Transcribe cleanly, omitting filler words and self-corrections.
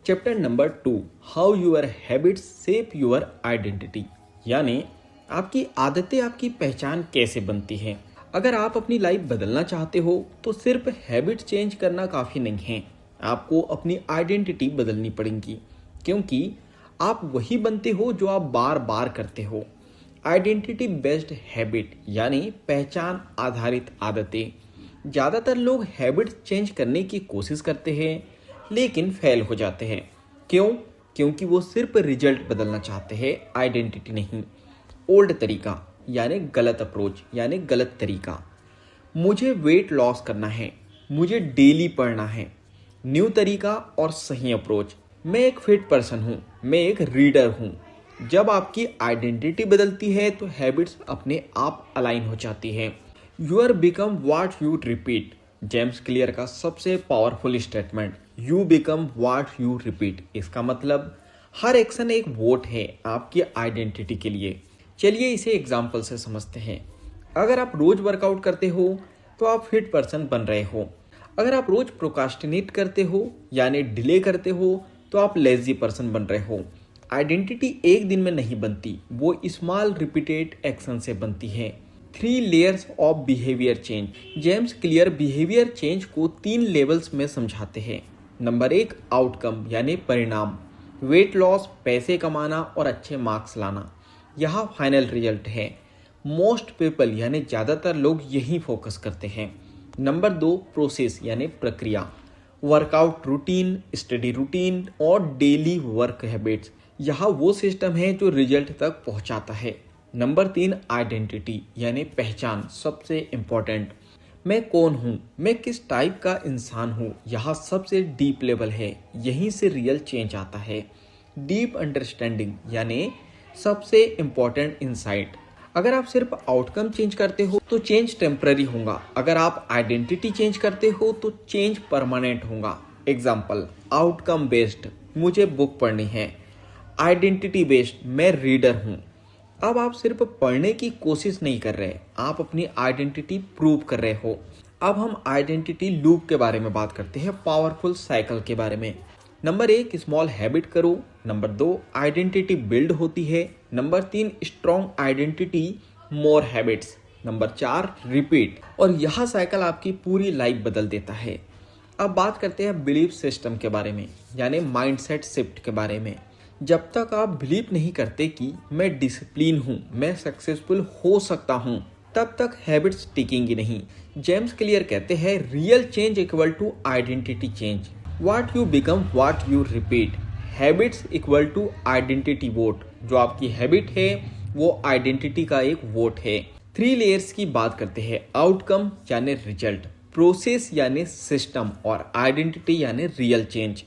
Chapter number 2, how your habits shape your identity, यानी आपकी आदतें आपकी पहचान कैसे बनती हैं। अगर आप अपनी लाइफ बदलना चाहते हो तो सिर्फ हैबिट चेंज करना काफ़ी नहीं है, आपको अपनी आइडेंटिटी बदलनी पड़ेगी, क्योंकि आप वही बनते हो जो आप बार बार करते हो। आइडेंटिटी बेस्ड हैबिट यानी पहचान आधारित आदतें। ज़्यादातर लोग हैबिट चेंज करने की कोशिश करते हैं लेकिन फेल हो जाते हैं। क्यों? क्योंकि वो सिर्फ रिजल्ट बदलना चाहते हैं, आइडेंटिटी नहीं। ओल्ड तरीका यानी गलत अप्रोच यानी गलत तरीका। मुझे वेट लॉस करना है, मुझे डेली पढ़ना है। न्यू तरीका और सही अप्रोच, मैं एक फिट पर्सन हूँ, मैं एक रीडर हूँ। जब आपकी आइडेंटिटी बदलती है तो हैबिट्स अपने आप अलाइन हो जाती है। You are become what you repeat, James Clear का सबसे powerful statement. You become what you repeat, इसका मतलब हर एक्शन एक वोट है आपकी आइडेंटिटी के लिए। चलिए इसे एग्जाम्पल से समझते हैं। अगर आप रोज वर्कआउट करते हो तो आप फिट पर्सन बन रहे हो। अगर आप रोज प्रोकास्टिनेट करते हो यानी डिले करते हो तो आप लेजी पर्सन बन रहे हो। आइडेंटिटी एक दिन में नहीं बनती, वो स्मॉल रिपीटेड एक्शन से बनती है। 3 layers of behaviour change. James clear behaviour change को 3 लेवल्स में समझाते हैं। नंबर 1, आउटकम यानी परिणाम। वेट लॉस, पैसे कमाना और अच्छे मार्क्स लाना, यह फाइनल रिजल्ट है। मोस्ट पीपल यानी ज़्यादातर लोग यही फोकस करते हैं। नंबर 2, प्रोसेस यानी प्रक्रिया। वर्कआउट रूटीन, स्टडी रूटीन और डेली वर्क हैबिट्स, यह वो सिस्टम है जो रिजल्ट तक पहुंचाता है। नंबर 3, आइडेंटिटी यानी पहचान, सबसे इम्पोर्टेंट। मैं कौन हूँ, मैं किस टाइप का इंसान हूँ, यह सबसे डीप लेवल है, यहीं से रियल चेंज आता है। डीप अंडरस्टैंडिंग यानी सबसे इम्पोर्टेंट इंसाइट। अगर आप सिर्फ आउटकम चेंज करते हो तो चेंज टेम्पररी होगा, अगर आप आइडेंटिटी चेंज करते हो तो चेंज परमानेंट होगा। एग्जाम्पल, आउटकम बेस्ड, मुझे बुक पढ़नी है। आइडेंटिटी बेस्ड, मैं रीडर हूँ। अब आप सिर्फ पढ़ने की कोशिश नहीं कर रहे, आप अपनी आइडेंटिटी प्रूव कर रहे हो। अब हम आइडेंटिटी लूप के बारे में बात करते हैं, पावरफुल साइकिल के बारे में। नंबर 1, स्मॉल हैबिट करो। नंबर 2, आइडेंटिटी बिल्ड होती है। नंबर 3, स्ट्रॉन्ग आइडेंटिटी, मोर हैबिट्स। Number 4, repeat. और यह साइकिल आपकी पूरी लाइफ बदल देता है। अब बात करते हैं बिलीफ सिस्टम के बारे में, यानी माइंडसेट शिफ्ट के बारे में। जब तक आप बिलीव नहीं करते कि मैं डिसिप्लिन हूँ, मैं सक्सेसफुल हो सकता हूँ, तब तक हैबिट्स टिकेंगी नहीं। जेम्स क्लियर कहते हैं, real change equal to identity change. What you become what you repeat. Habits equal to identity vote. जो आपकी हैबिट है वो आइडेंटिटी का एक वोट है। 3 लेयर्स की बात करते हैं, आउटकम यानी रिजल्ट, प्रोसेस यानी सिस्टम और आइडेंटिटी यानी रियल चेंज।